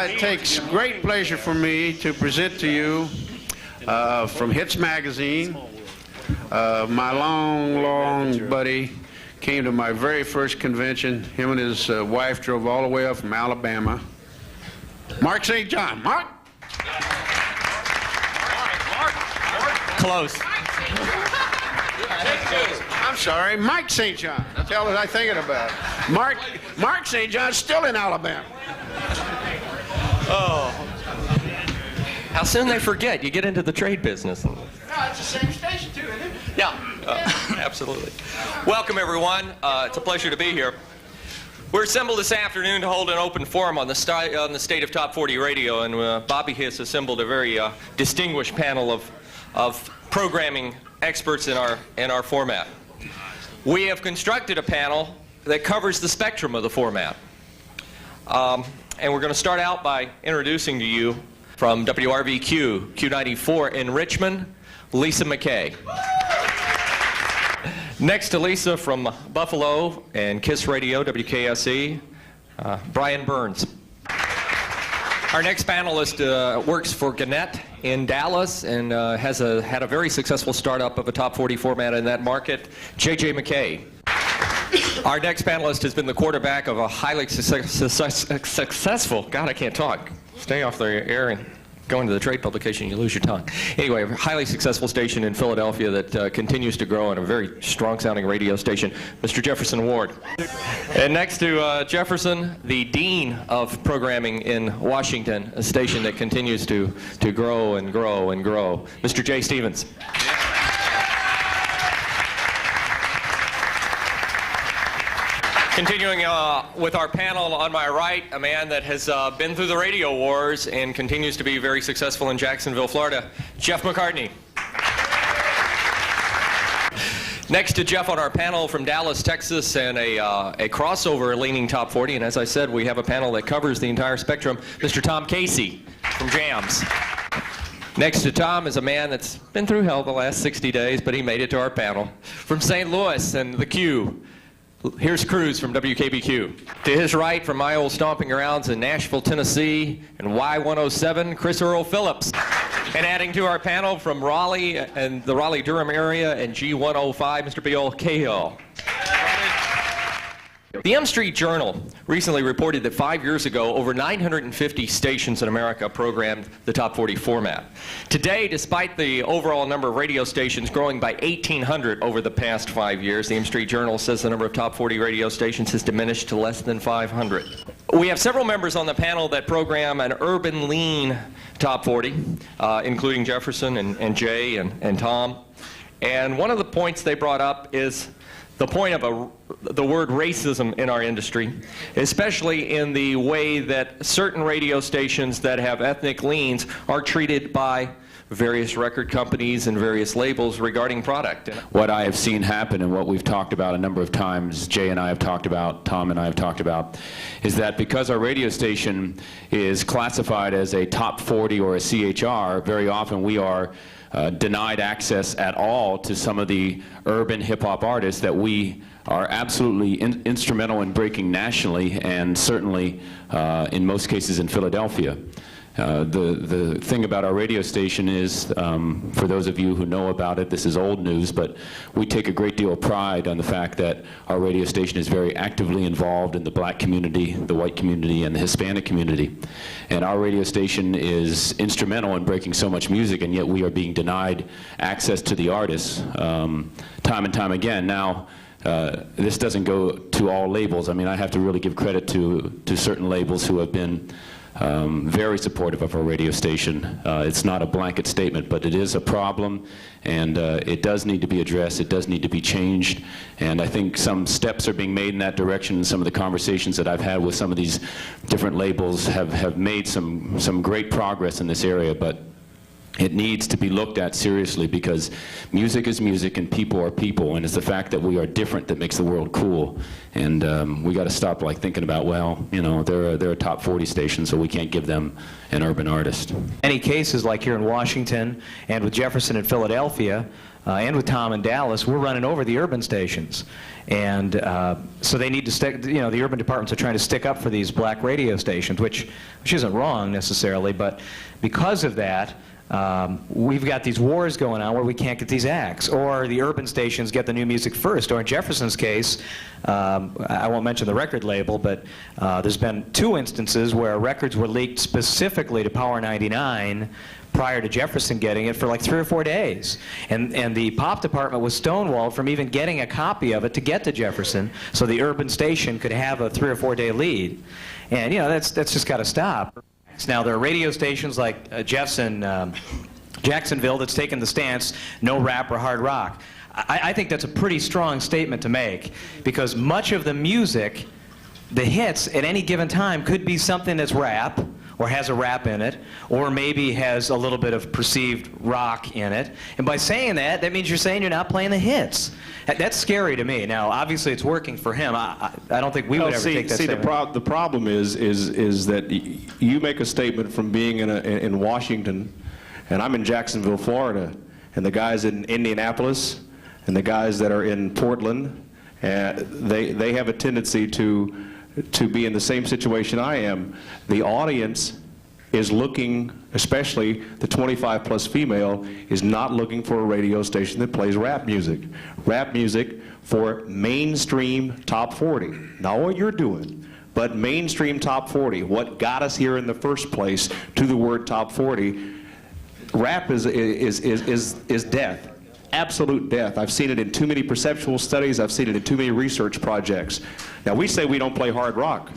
it takes great pleasure for me to present to you from Hits Magazine. My long buddy came to my very first convention. Him and his wife drove all the way up from Alabama. Mark St. John. Mark? Close. I'm sorry, Mike St. John. That's the hell was I thinking about. Mark St. John's still in Alabama. Oh. How soon they forget. You get into the trade business. No, it's the same station too, isn't it? Yeah, absolutely. Welcome, everyone. It's a pleasure to be here. We're assembled this afternoon to hold an open forum on the state of Top 40 radio, and Bobby has assembled a very distinguished panel of programming experts in our format. We have constructed a panel that covers the spectrum of the format. And we're going to start out by introducing to you from WRVQ, Q94 in Richmond, Lisa McKay. Next to Lisa from Buffalo and KISS Radio, WKSE, Brian Burns. Our next panelist works for Gannett in Dallas and has had a very successful startup of a top 40 format in that market, JJ McKay. Our next panelist has been the quarterback of a highly successful, God, I can't talk. Stay off the air and go into the trade publication, you lose your tongue. Anyway, a highly successful station in Philadelphia that continues to grow, and a very strong-sounding radio station, Mr. Jefferson Ward. And next to Jefferson, the Dean of Programming in Washington, a station that continues to grow and grow and grow, Mr. Jay Stevens. Continuing with our panel on my right, a man that has been through the radio wars and continues to be very successful in Jacksonville, Florida, Jeff McCartney. Next to Jeff on our panel from Dallas, Texas, and a crossover-leaning top 40, and as I said, we have a panel that covers the entire spectrum, Mr. Tom Casey from Jams. Next to Tom is a man that's been through hell the last 60 days, but he made it to our panel. From St. Louis and the Q, here's Cruz from WKBQ. To his right, from my old stomping grounds in Nashville, Tennessee, and Y107, Chris Earl Phillips. And adding to our panel from Raleigh and the Raleigh-Durham area and G105, Mr. Bill Cahill. The M Street Journal recently reported that 5 years ago, over 950 stations in America programmed the top 40 format. Today, despite the overall number of radio stations growing by 1,800 over the past 5 years, the M Street Journal says the number of top 40 radio stations has diminished to less than 500. We have several members on the panel that program an urban lean top 40, including Jefferson and Jay and Tom. And one of the points they brought up is the point of the word racism in our industry, especially in the way that certain radio stations that have ethnic leans are treated by various record companies and various labels regarding product. What I have seen happen and what we've talked about a number of times, Jay and I have talked about, Tom and I have talked about, is that because our radio station is classified as a top 40 or a CHR, very often we are denied access at all to some of the urban hip-hop artists that we are absolutely instrumental in breaking nationally, and certainly in most cases in Philadelphia. The thing about our radio station is, for those of you who know about it, this is old news, but we take a great deal of pride on the fact that our radio station is very actively involved in the black community, the white community, and the Hispanic community. And our radio station is instrumental in breaking so much music, and yet we are being denied access to the artists time and time again. Now, this doesn't go to all labels. I mean, I have to really give credit to certain labels who have been very supportive of our radio station. It's not a blanket statement, but it is a problem, and it does need to be addressed. It does need to be changed, and I think some steps are being made in that direction. And some of the conversations that I've had with some of these different labels have made some great progress in this area, but it needs to be looked at seriously, because music is music and people are people, and it's the fact that we are different that makes the world cool. And we got to stop like thinking about, well, you know, they're a top 40 station, so we can't give them an urban artist. Many cases, like here in Washington and with Jefferson in Philadelphia, and with Tom in Dallas, we're running over the urban stations. And so they need to stick, you know, the urban departments are trying to stick up for these black radio stations, which isn't wrong necessarily, but because of that, we've got these wars going on where we can't get these acts, or the urban stations get the new music first, or in Jefferson's case, I won't mention the record label, but there's been 2 instances where records were leaked specifically to Power 99 prior to Jefferson getting it for like 3 or 4 days. And the pop department was stonewalled from even getting a copy of it to get to Jefferson, so the urban station could have a 3 or 4 day lead. And you know, that's just got to stop. Now, there are radio stations like Jacksonville that's taken the stance, no rap or hard rock. I think that's a pretty strong statement to make, because much of the music, the hits at any given time, could be something that's rap, or has a rap in it, or maybe has a little bit of perceived rock in it. And by saying that, that means you're saying you're not playing the hits. That's scary to me. Now, obviously, it's working for him. I don't think we would ever take that statement. The problem is that you make a statement from being in Washington, and I'm in Jacksonville, Florida, and the guys in Indianapolis, and the guys that are in Portland, they have a tendency to be in the same situation I am. The audience is looking, especially the 25 plus female, is not looking for a radio station that plays rap music. Rap music for mainstream top 40. Not what you're doing, but mainstream top 40. What got us here in the first place to the word top 40. Rap is death. Absolute death. I've seen it in too many perceptual studies. I've seen it in too many research projects. Now, we say we don't play hard rock.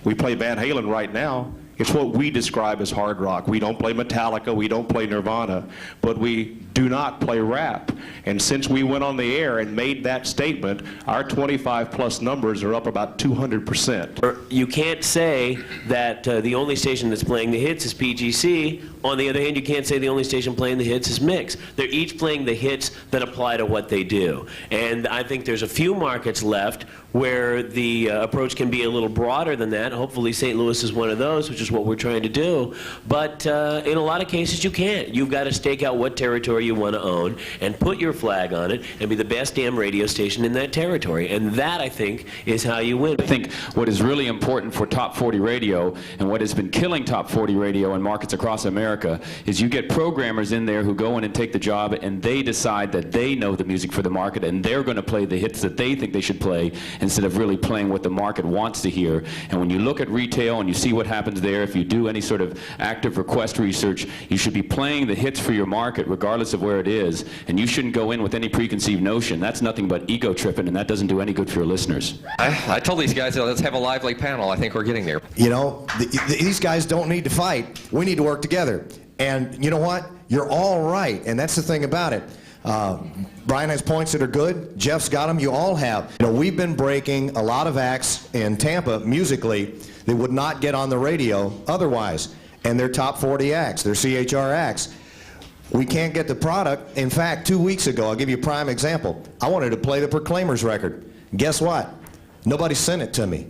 We play Van Halen right now. It's what we describe as hard rock. We don't play Metallica, we don't play Nirvana, but we do not play rap. And since we went on the air and made that statement, our 25 plus numbers are up about 200%. You can't say that the only station that's playing the hits is PGC. On the other hand, you can't say the only station playing the hits is Mix. They're each playing the hits that apply to what they do. And I think there's a few markets left where the approach can be a little broader than that. Hopefully St. Louis is one of those, which is what we're trying to do. But in a lot of cases, you can't. You've got to stake out what territory you want to own and put your flag on it and be the best damn radio station in that territory. And that, I think, is how you win. I think what is really important for top 40 radio, and what has been killing top 40 radio in markets across America, is you get programmers in there who go in and take the job, and they decide that they know the music for the market, and they're going to play the hits that they think they should play, instead of really playing what the market wants to hear. And when you look at retail and you see what happens there, if you do any sort of active request research, you should be playing the hits for your market regardless of where it is, and you shouldn't go in with any preconceived notion. That's nothing but ego tripping, and that doesn't do any good for your listeners. I told these guys, let's have a lively panel. I think we're getting there. You know, these guys don't need to fight. We need to work together. And you know what? You're all right, and that's the thing about it. Brian has points that are good. Jeff's got them. You all have. You know, we've been breaking a lot of acts in Tampa musically that would not get on the radio otherwise. And they're top 40 acts. They're CHR acts. We can't get the product. In fact, 2 weeks ago, I'll give you a prime example. I wanted to play the Proclaimers record. Guess what? Nobody sent it to me.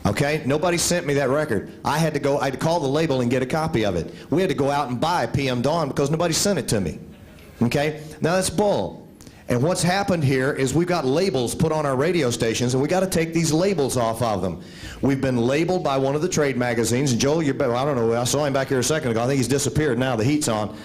Okay? Nobody sent me that record. I had to call the label and get a copy of it. We had to go out and buy PM Dawn because nobody sent it to me. Okay? Now that's bull. And what's happened here is we've got labels put on our radio stations, and we got to take these labels off of them. We've been labeled by one of the trade magazines. And Joel, I don't know, I saw him back here a second ago. I think he's disappeared now. The heat's on.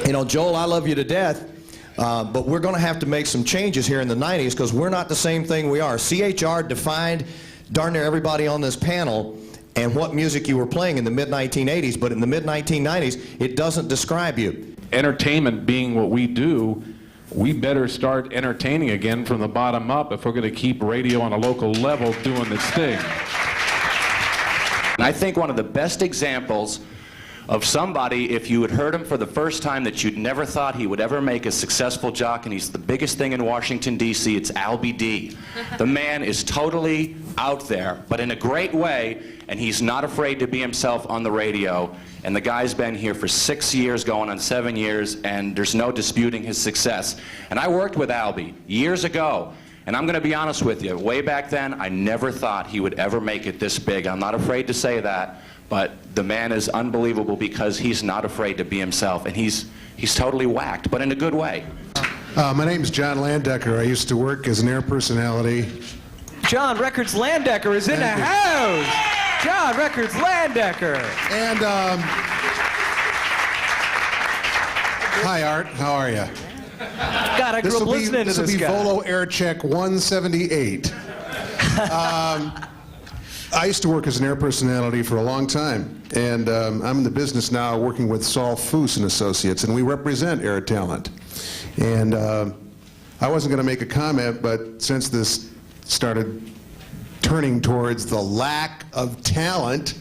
You know, Joel, I love you to death, but we're going to have to make some changes here in the 90s because we're not the same thing we are. CHR defined darn near everybody on this panel and what music you were playing in the mid-1980s, but in the mid-1990s, it doesn't describe you. Entertainment being what we do, we better start entertaining again from the bottom up if we're going to keep radio on a local level doing its thing. I think one of the best examples of somebody, if you had heard him for the first time, that you'd never thought he would ever make a successful jock, and he's the biggest thing in Washington, D.C. It's Albie D. The man is totally out there, but in a great way, and he's not afraid to be himself on the radio. And the guy's been here for 6 years, going on 7 years, and there's no disputing his success. And I worked with Albie years ago, and I'm going to be honest with you, way back then, I never thought he would ever make it this big. I'm not afraid to say that. But the man is unbelievable because he's not afraid to be himself, and he's totally whacked, but in a good way. My name's John Landecker. I used to work as an air personality. John Records Landecker is in the house. John Records Landecker. And, hi, Art. How are you? God, I grew up listening to this guy. This will be Volo Air Check 178. I used to work as an air personality for a long time, and I'm in the business now working with Saul Foose and Associates, and we represent air talent. And I wasn't going to make a comment, but since this started turning towards the lack of talent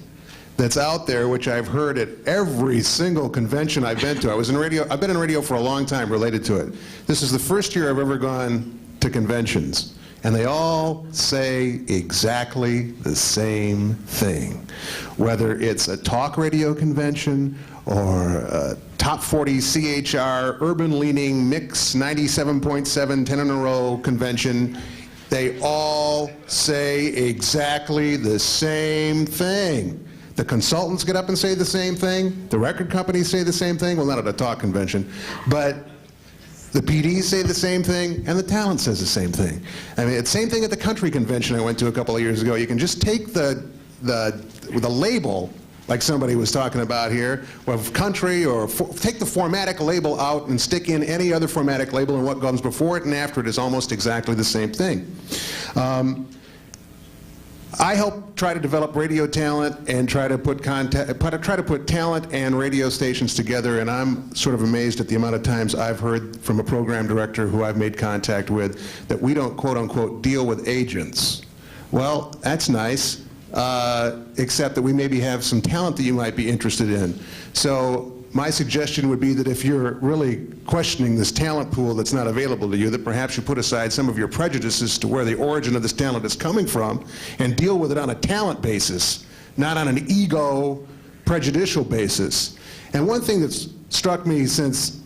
that's out there, which I've heard at every single convention I've been to. I've been in radio for a long time related to it. This is the first year I've ever gone to conventions. And they all say exactly the same thing. Whether it's a talk radio convention or a top 40 CHR, urban-leaning, mix 97.7, 10 in a row convention, they all say exactly the same thing. The consultants get up and say the same thing. The record companies say the same thing. Well, not at a talk convention. But the PDs say the same thing, and the talent says the same thing. I mean, it's the same thing at the country convention I went to a couple of years ago. You can just take the label, like somebody was talking about here, of country, or take the formatic label out and stick in any other formatic label, and what comes before it and after it is almost exactly the same thing. I help try to develop radio talent and try to put talent and radio stations together, and I'm sort of amazed at the amount of times I've heard from a program director who I've made contact with that we don't, quote unquote, deal with agents. Well, that's nice, except that we maybe have some talent that you might be interested in. So my suggestion would be that if you're really questioning this talent pool that's not available to you, that perhaps you put aside some of your prejudices to where the origin of this talent is coming from and deal with it on a talent basis, not on an ego, prejudicial basis. And one thing that's struck me since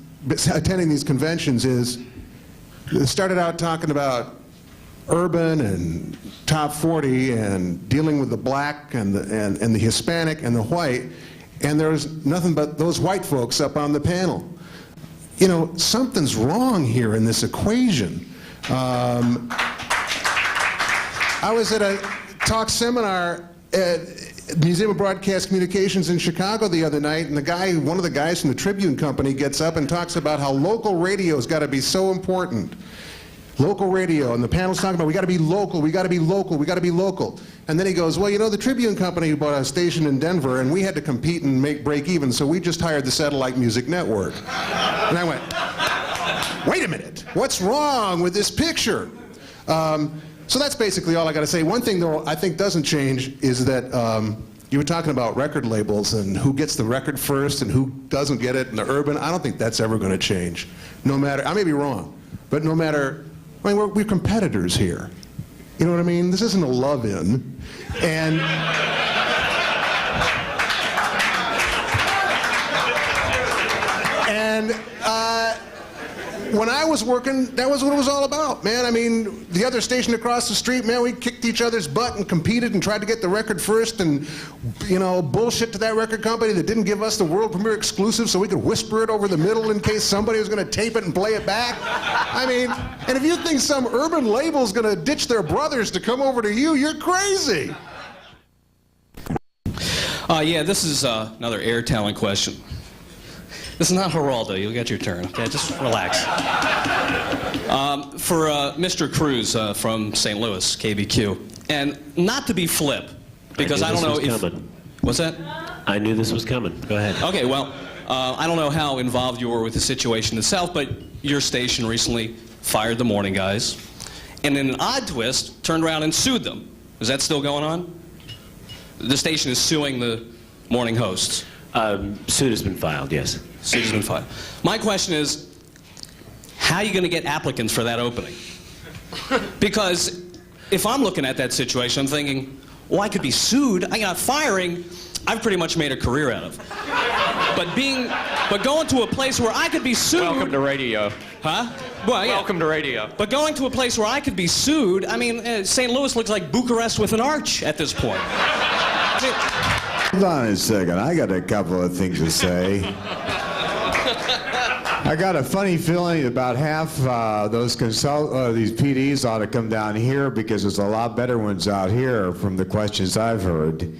attending these conventions is it started out talking about urban and top 40 and dealing with the black and the Hispanic and the white, and there's nothing but those white folks up on the panel. You know, something's wrong here in this equation. I was at a talk seminar at Museum of Broadcast Communications in Chicago the other night, and one of the guys from the Tribune Company gets up and talks about how local radio's got to be so important. Local radio, and the panel's talking about we got to be local, we got to be local, we got to be local. And then he goes, well, you know, the Tribune Company bought a station in Denver, and we had to compete and break even, so we just hired the Satellite Music Network. And I went, wait a minute, what's wrong with this picture? So that's basically all I got to say. One thing, though, I think doesn't change is that you were talking about record labels and who gets the record first and who doesn't get it in the urban. I don't think that's ever going to change. No matter, I may be wrong, but no matter, I mean, we're competitors here. You know what I mean? This isn't a love-in. And when I was working, that was what it was all about, man. I mean, the other station across the street, man, we kicked each other's butt and competed and tried to get the record first and, you know, bullshit to that record company that didn't give us the world premiere exclusive so we could whisper it over the middle in case somebody was going to tape it and play it back. I mean, and if you think some urban label's going to ditch their brothers to come over to you, you're crazy. Yeah, this is another air talent question. This is not Geraldo. You'll get your turn. Okay, just relax. For Mr. Cruz from St. Louis, KBQ, and not to be flip, because I don't know if. Coming. What's that? I knew this was coming. Go ahead. Okay, well, I don't know how involved you were with the situation itself, but your station recently fired the morning guys, and in an odd twist, turned around and sued them. Is that still going on? The station is suing the morning hosts. Suit has been filed, yes. Suit has been filed. My question is, how are you going to get applicants for that opening? Because if I'm looking at that situation, I'm thinking, well, I could be sued. I got firing. I've pretty much made a career out of. But going to a place where I could be sued. Welcome to radio. Huh? Well, yeah. Welcome to radio. But going to a place where I could be sued, I mean, St. Louis looks like Bucharest with an arch at this point. Hold on a second. I got a couple of things to say. I got a funny feeling about half these PDs ought to come down here because there's a lot better ones out here from the questions I've heard.